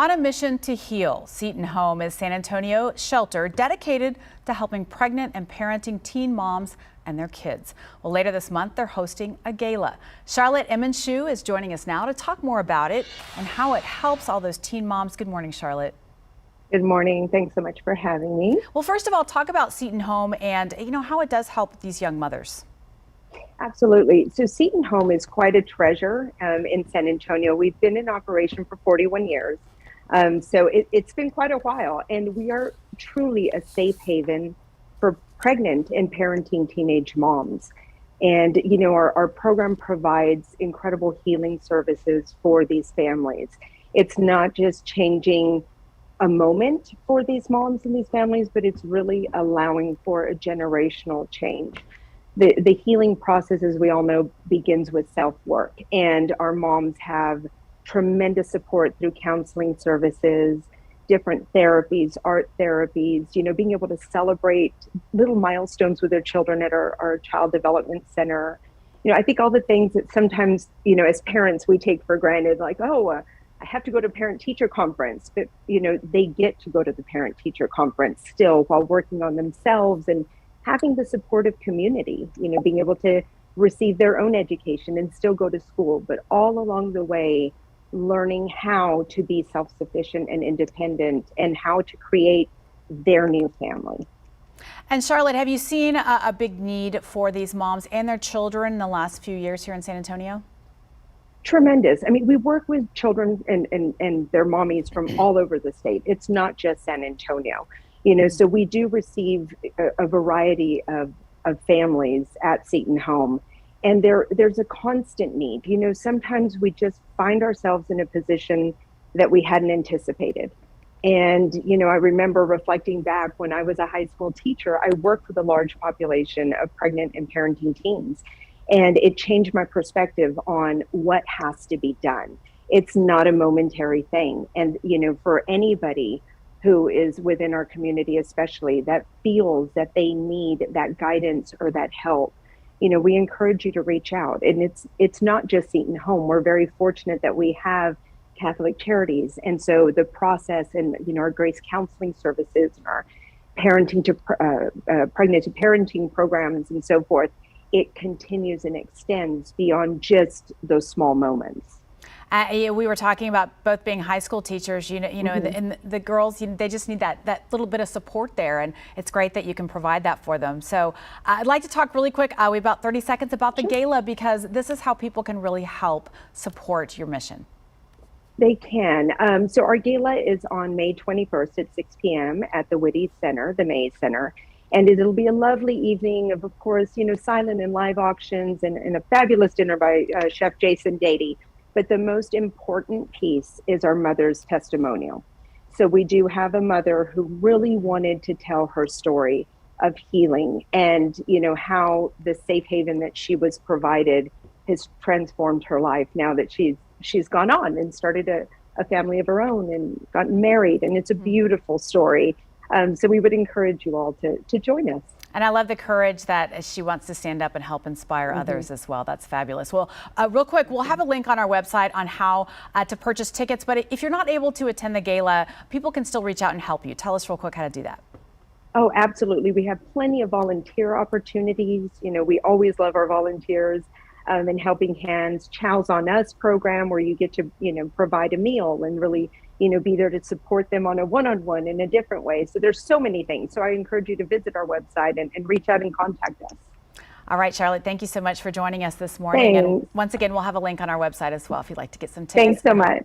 On a mission to heal, Seton Home is San Antonio shelter dedicated to helping pregnant and parenting teen moms and their kids. Well, later this month, they're hosting a gala. Charlotte Emmonshoe is joining us now to talk more about it and how it helps all those teen moms. Good morning, Charlotte. Good morning. Thanks so much for having me. Well, first of all, talk about Seton Home and how it does help these young mothers. Absolutely. So Seton Home is quite a treasure in San Antonio. We've been in operation for 41 years. So it's been quite a while, and we are truly a safe haven for pregnant and parenting teenage moms. And, our program provides incredible healing services for these families. It's not just changing a moment for these moms and these families, but it's really allowing for a generational change. The healing process, as we all know, begins with self-work, and our moms have tremendous support through counseling services, different therapies, art therapies, being able to celebrate little milestones with their children at our child development center. I think all the things that sometimes, as parents, we take for granted, like, I have to go to parent-teacher conference, but, they get to go to the parent-teacher conference still while working on themselves and having the supportive community, being able to receive their own education and still go to school, but all along the way, learning how to be self-sufficient and independent and how to create their new family. And Charlotte, have you seen a big need for these moms and their children in the last few years here in San Antonio? Tremendous. I mean, we work with children and their mommies from all over the state. It's not just San Antonio. So we do receive a variety of families at Seton Home. And there's a constant need. Sometimes we just find ourselves in a position that we hadn't anticipated. And, I remember reflecting back when I was a high school teacher, I worked with a large population of pregnant and parenting teens. And it changed my perspective on what has to be done. It's not a momentary thing. And, for anybody who is within our community, especially that feels that they need that guidance or that help, we encourage you to reach out. And it's not just Seton Home. We're very fortunate that we have Catholic Charities. And so the process and, our Grace Counseling Services and our parenting to pregnant to parenting programs and so forth, it continues and extends beyond just those small moments. We were talking about both being high school teachers, and the girls, they just need that little bit of support there, and it's great that you can provide that for them. So I'd like to talk really quick, we have about 30 seconds about the gala, because this is how people can really help support your mission. They can. So our gala is on May 21st at 6 p.m. at the Whitty Center, the Mays Center. And it'll be a lovely evening of course, silent and live auctions and a fabulous dinner by Chef Jason Dady. But the most important piece is our mother's testimonial. So we do have a mother who really wanted to tell her story of healing and, how the safe haven that she was provided has transformed her life now that she's gone on and started a family of her own and gotten married. And it's a beautiful story. So we would encourage you all to join us. And I love the courage that she wants to stand up and help inspire others as well. That's fabulous. Well, real quick, we'll have a link on our website on how to purchase tickets. But if you're not able to attend the gala, people can still reach out and help you. Tell us real quick how to do that. Oh, absolutely. We have plenty of volunteer opportunities. We always love our volunteers and helping hands. Chow's on Us program where you get to, provide a meal and really be there to support them on a one-on-one in a different way. So there's so many things. So I encourage you to visit our website and reach out and contact us. All right, Charlotte, thank you so much for joining us this morning. Thanks. And once again, we'll have a link on our website as well if you'd like to get some tickets. Thanks so much.